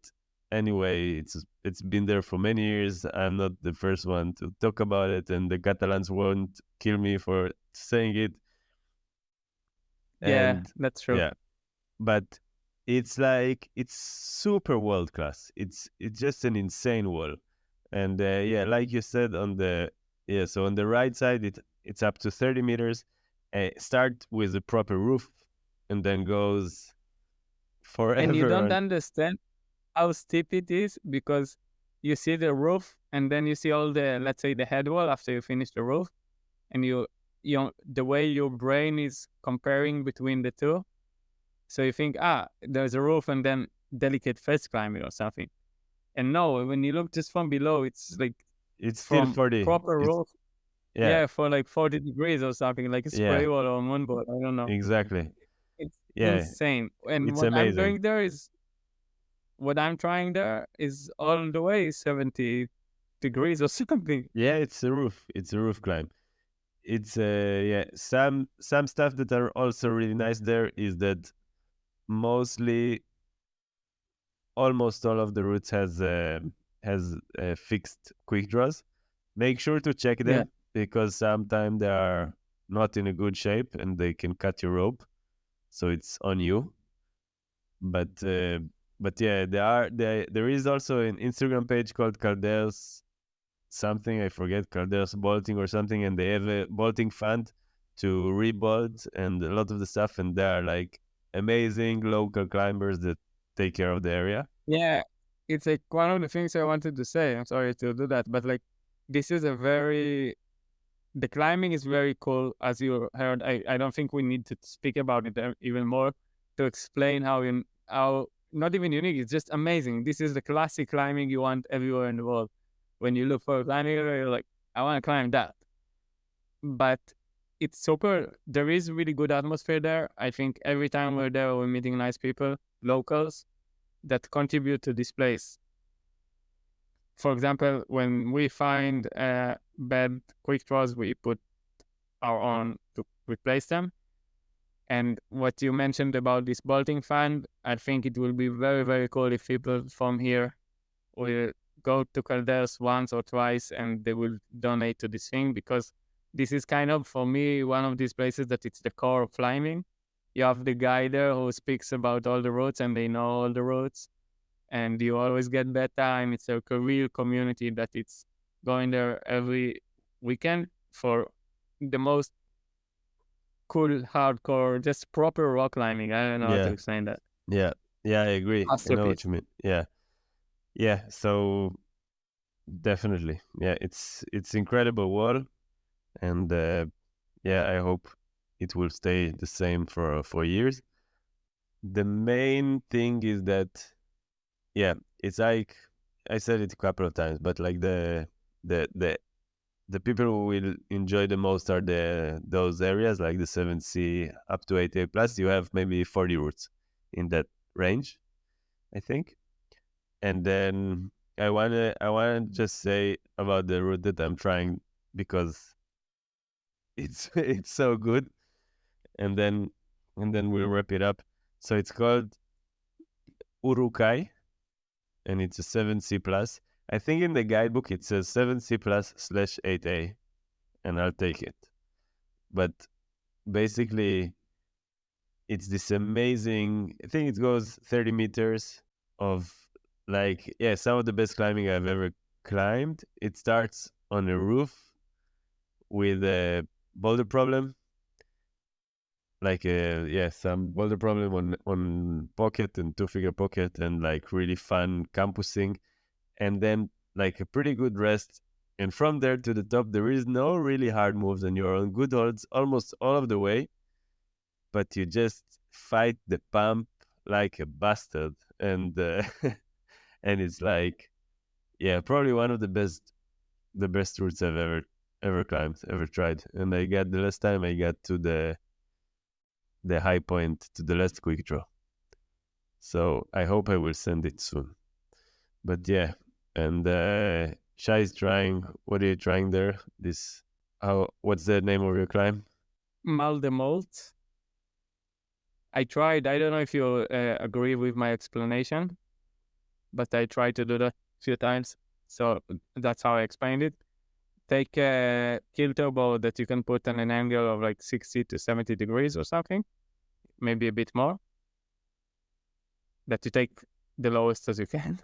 anyway, it's been there for many years. I'm not the first one to talk about it, and the Catalans won't kill me for saying it.
And that's true.
Yeah, but it's like, it's super world class. It's just an insane wall, and like you said so on the right side it's up to 30 meters. Start with a proper roof, and then goes forever.
And you don't understand how steep it is, because you see the roof and then you see all the, let's say, the head wall after you finish the roof, and you the way your brain is comparing between the two. So you think, there's a roof and then delicate face climbing or something. And no, when you look just from below, it's like,
it's still 40
proper roof. For like 40 degrees or something, like a spray wall or a moonboard. I don't know.
Exactly.
It's insane. And
it's
what
amazing.
I'm doing there is, what I'm trying there is all the way 70 degrees or something.
Yeah, it's a roof. It's a roof climb. It's some stuff that are also really nice there is that almost all of the routes has fixed quick draws. Make sure to check them, because sometimes they are not in a good shape and they can cut your rope, so it's on you. But yeah, there is also an Instagram page called Calderas something, I forget, Calderas bolting or something, and they have a bolting fund to rebolt and a lot of the stuff, and they are like amazing local climbers that take care of the area.
Yeah, it's like one of the things I wanted to say. I'm sorry to do that, but like, this is the climbing is very cool, as you heard. I don't think we need to speak about it even more to explain how not even unique, it's just amazing. This is the classic climbing you want everywhere in the world. When you look for a climbing area, you're like, I want to climb that. But it's super, there is really good atmosphere there. I think every time we're there, we're meeting nice people, locals, that contribute to this place. For example, when we find bad quick draws, we put our own to replace them. And what you mentioned about this bolting fund, I think it will be very, very cool if people from here will go to Calderas once or twice and they will donate to this thing, because this is kind of, for me, one of these places that it's the core of climbing. You have the guy there who speaks about all the routes and they know all the routes, and you always get bad time. It's a real community that it's going there every weekend for the most cool, hardcore, just proper rock climbing. I don't know how to explain that.
Yeah, I agree. I know what you mean. Yeah. So Definitely. Yeah, it's incredible wall, and I hope it will stay the same for years. The main thing is that it's like I said it a couple of times, but like the the people who will enjoy the most are those areas like the 7C up to 8A plus. You have maybe 40 routes in that range, I think. And then I wanna just say about the route that I'm trying because it's it's so good. And then we'll wrap it up. So it's called Urukai, and it's a 7C plus. I think in the guidebook it says 7C plus / 8A, and I'll take it. But basically, it's this amazing. I think it goes 30 meters of some of the best climbing I've ever climbed. It starts on a roof with a boulder problem, some boulder problem on pocket and 2-figure pocket, and like really fun campusing, and then like a pretty good rest. And from there to the top, there is no really hard moves, and you're on good holds almost all of the way, but you just fight the pump like a bastard. And and it's like, probably one of the best routes I've ever climbed, ever tried. And the last time I got to the high point, to the last quick draw. So I hope I will send it soon. But yeah, and Shai is trying. What are you trying there? What's the name of your climb?
Mal de Molt. I tried. I don't know if you agree with my explanation, but I tried to do that a few times. So that's how I explained it. Take a kill turbo that you can put on an angle of like 60 to 70 degrees or something, maybe a bit more, that you take the lowest as you can.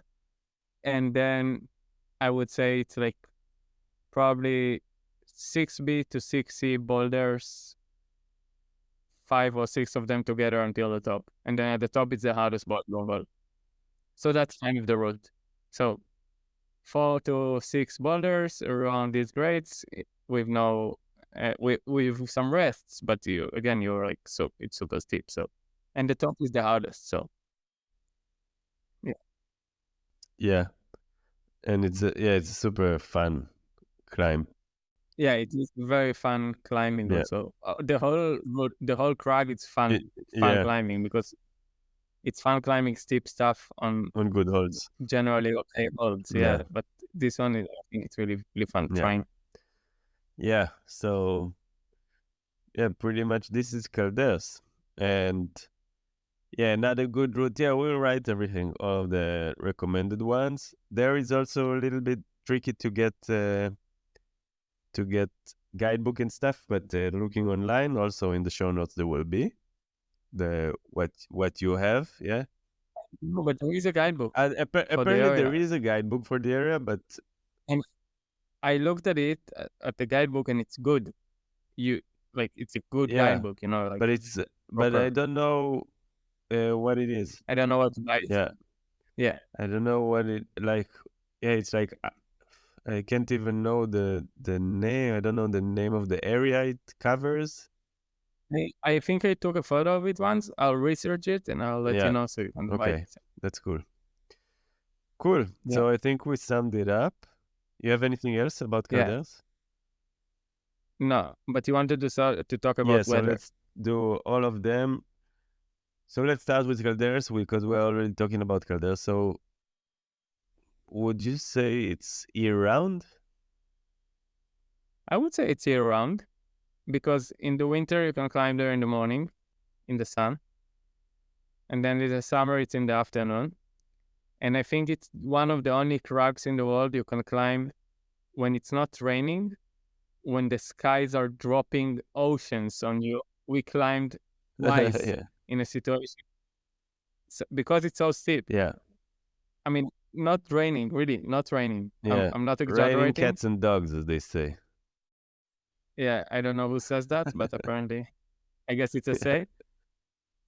And then I would say it's like probably 6B to 6C boulders, 5 or 6 of them together until the top. And then at the top, it's the hardest boulder. So that's kind of the route. So 4 to 6 boulders around these grades with no, with some rests, but you're like, so it's super steep. So, and the top is the hardest. So, yeah.
Yeah. And it's a super fun climb.
Yeah, it is very fun climbing also. The whole crag is fun climbing because it's fun climbing steep stuff on
good holds.
Generally okay holds, yeah. But this one, I think it's really, really fun trying.
Yeah, so pretty much this is Calderas. And another good route. Yeah, we'll write everything, all of the recommended ones. There is also a little bit tricky to get guidebook and stuff, but looking online, also in the show notes there will be what you have. Yeah.
No, but there is a guidebook.
Apparently there is a guidebook for the area, but
and I looked at it at the guidebook, and it's good. It's a good guidebook, like,
but it's but I don't know what it is.
I don't know what to buy. Yeah.
I don't know what it like. Yeah, it's like I can't even know the name. I don't know the name of the area it covers.
I think I took a photo of it once. I'll research it and I'll let you know so you can buy it.
That's cool. Cool. Yeah. So I think we summed it up. You have anything else about Calderas?
No, but you wanted to talk about weather.
So let's do all of them. So let's start with Calderas because we're already talking about Calderas. So would you say it's year-round?
I would say it's year-round because in the winter you can climb there in the morning in the sun. And then in the summer it's in the afternoon. And I think it's one of the only crags in the world you can climb when it's not raining, when the skies are dropping oceans on you. We climbed twice in a situation. Because it's so steep.
Yeah.
I mean, not raining, really, not raining. Yeah. I'm not exaggerating.
Raining cats and dogs, as they say.
Yeah, I don't know who says that, but apparently, I guess it's a say.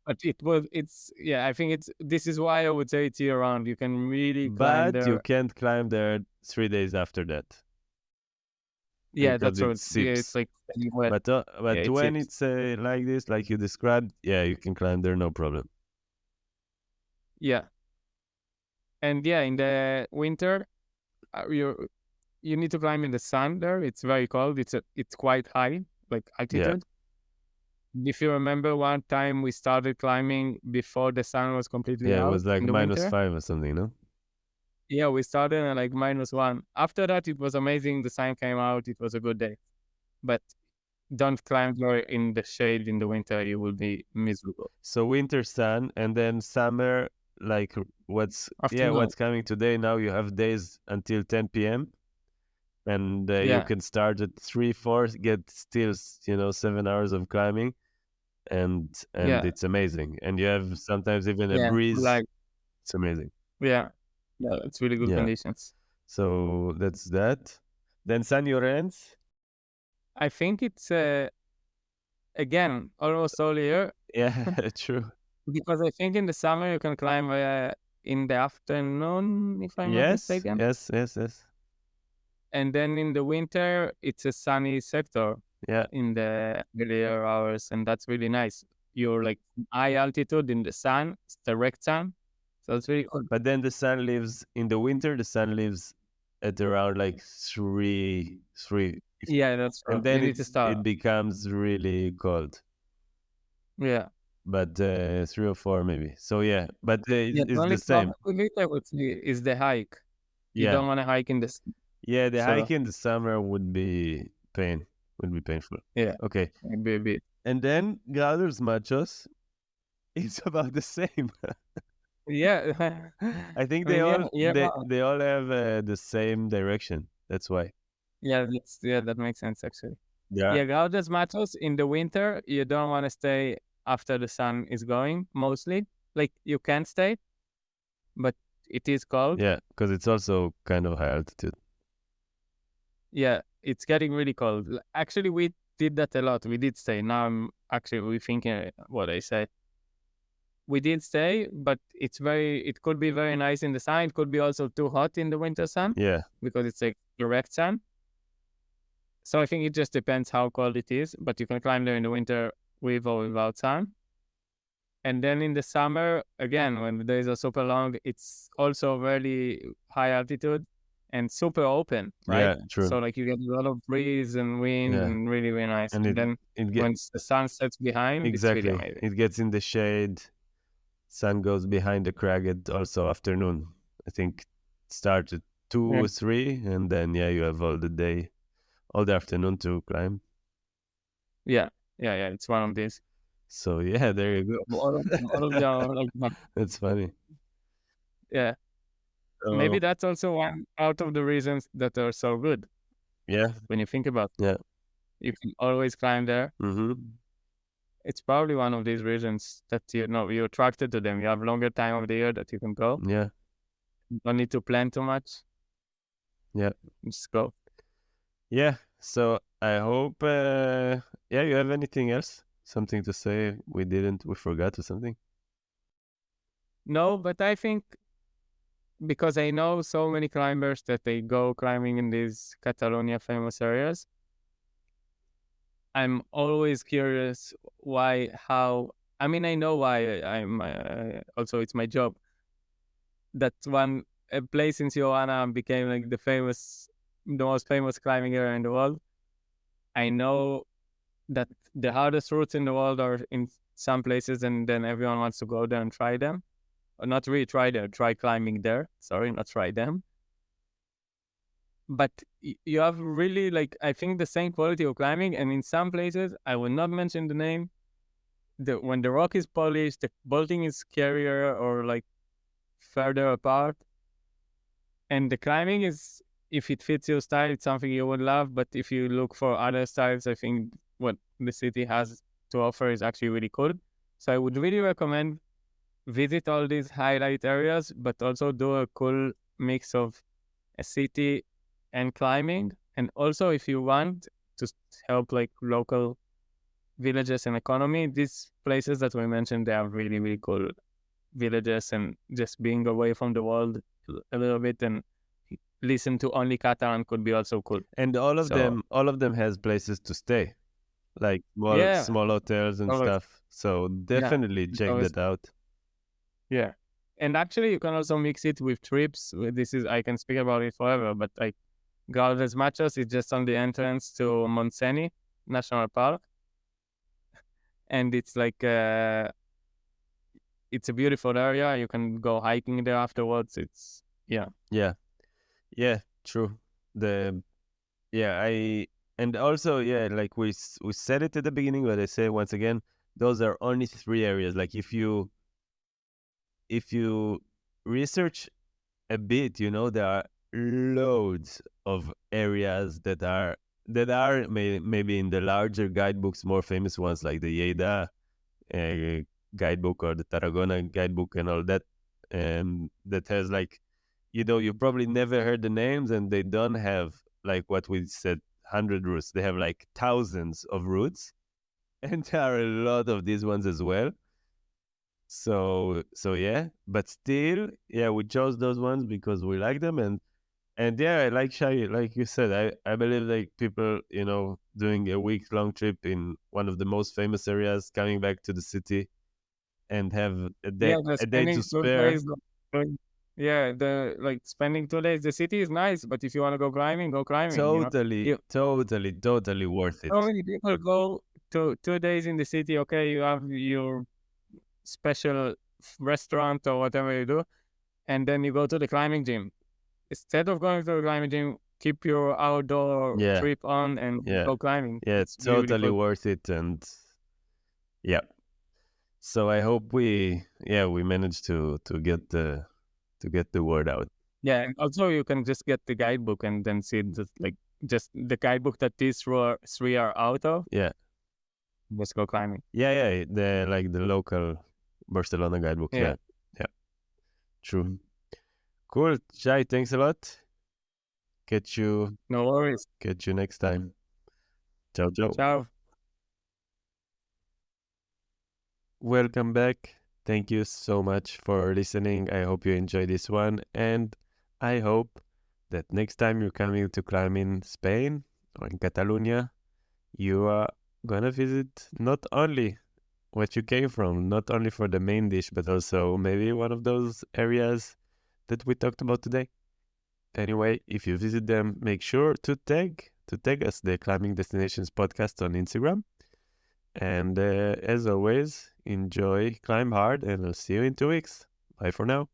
But I think this is why I would say it's year round. You can really climb there.
But you can't climb there 3 days after that.
Yeah, that's right. Yeah, it's like
but when it's like this, like you described, you can climb there, no problem.
Yeah. And in the winter, you need to climb in the sun there. It's very cold. It's quite high, like altitude. If you remember, one time we started climbing before the sun was completely out.
Yeah, it was like -5 or something, no?
Yeah, we started at like -1. After that, it was amazing. The sun came out. It was a good day. But don't climb there in the shade in the winter. You will be miserable.
So winter sun, and then summer, like what's coming today. Now you have days until 10 p.m. and you can start at 3, 4, get still 7 hours of climbing, and it's amazing. And you have sometimes even a breeze. It's amazing.
Yeah, it's really good conditions.
So that's that. Then San Llorenç.
I think it's again almost all year.
Yeah, true.
Because I think in the summer you can climb in the afternoon, if I'm not mistaken.
Yes.
And then in the winter, it's a sunny sector.
Yeah.
In the earlier hours, and that's really nice. You're like high altitude in the sun, it's direct sun, so it's really cool.
But then the sun lives in the winter. The sun lives at around like 3.
Yeah, that's right.
And then it becomes really cold.
Yeah.
But 3 or 4 maybe. So but it's the same.
Is the hike. You don't want to hike in the sun.
Yeah, the hike in the summer would be painful.
Yeah.
Okay.
Maybe a bit.
And then Grados Machos, it's about the same.
Yeah.
I think they all have the same direction. That's why.
Yeah, that makes sense actually.
Yeah.
Grados Machos in the winter, you don't want to stay after the sun is going, mostly. Like, you can stay, but it is cold.
Yeah, because it's also kind of high altitude.
Yeah, it's getting really cold. Actually, we did that a lot. We did stay. Now I'm actually rethinking what I said. We did stay, but it could be very nice in the sun. It could be also too hot in the winter sun.
Yeah.
Because it's like direct sun. So I think it just depends how cold it is, but you can climb there in the winter with or without sun. And then in the summer, again, when the days are super long, it's also very high altitude and super open, right?
Yeah, true.
So like you get a lot of breeze and wind and really, really nice. And then when the sun sets behind, it's really amazing.
It gets in the shade. Sun goes behind the crag at also afternoon. I think start at 2 or 3, and then you have all the afternoon to climb.
Yeah. It's one of these.
So there you go.
All of them.
That's funny.
Yeah. Maybe that's also one out of the reasons that are so good.
Yeah.
When you think about it.
Yeah.
You can always climb there.
Mm-hmm.
It's probably one of these reasons that you're attracted to them. You have longer time of the year that you can go.
Yeah.
You don't need to plan too much.
Yeah.
Just go.
Yeah. So I hope you have anything else? Something to say we forgot or something?
No, but I think because I know so many climbers that they go climbing in these Catalonia famous areas, I'm always curious I know why I'm also it's my job. That a place in Tijuana became like the most famous climbing area in the world. I know that the hardest routes in the world are in some places, and then everyone wants to go there and try them. Or not really try there, try climbing there. Sorry, not try them. But you have really, I think the same quality of climbing, and in some places, I will not mention the name, when the rock is polished, the bolting is scarier or further apart. And the climbing is, if it fits your style, it's something you would love. But if you look for other styles, I think what the city has to offer is actually really cool. So I would really recommend visit all these highlight areas, but also do a cool mix of a city and climbing. And also, if you want to help local villages and economy. These places that we mentioned, they are really, really cool villages, and just being away from the world a little bit and listen to only Catalan could be also cool.
And all of them has places to stay, like small hotels and stuff. So definitely check that out.
Yeah. And actually, you can also mix it with trips. I can speak about it forever, but like Gaudes Machos is just on the entrance to Montseny National Park. And it's like, it's a beautiful area. You can go hiking there afterwards.
Yeah, true. And also, like we said it at the beginning, but I say once again, those are only 3 areas. Like if you research a bit, there are loads of areas that are maybe in the larger guidebooks, more famous ones like the Lleida guidebook or the Tarragona guidebook and all that, that has like, you probably never heard the names, and they don't have like what we said 100 routes. They have like thousands of routes, and there are a lot of these ones as well. So yeah, but still, we chose those ones because we like them, and I like Shai, like you said. I believe like people, doing a week-long trip in one of the most famous areas, coming back to the city, and have a day to spare.
Spending 2 days. The city is nice, but if you want to go climbing, go climbing.
Totally worth it.
So many people go to 2 days in the city. Okay, you have your special restaurant or whatever you do, and then you go to the climbing gym. Instead of going to the climbing gym, keep your outdoor trip on and go climbing.
Yeah, it's totally worth it. And so I hope we managed to get the word out.
Yeah, and also you can just get the guidebook and then see just the guidebook that these 3 are out of.
Yeah,
just go climbing.
Yeah, the local Barcelona guidebook. Yeah. True. Cool. Shai, thanks a lot. Catch you.
No worries.
Catch you next time. Ciao.
Ciao.
Welcome back. Thank you so much for listening. I hope you enjoyed this one, and I hope that next time you're coming to climb in Spain or in Catalonia, you are gonna visit not only what you came from, not only for the main dish, but also maybe one of those areas that we talked about today. Anyway, if you visit them, make sure to tag us, the Climbing Destinations Podcast on Instagram. And as always, enjoy, climb hard, and I'll see you in 2 weeks. Bye for now.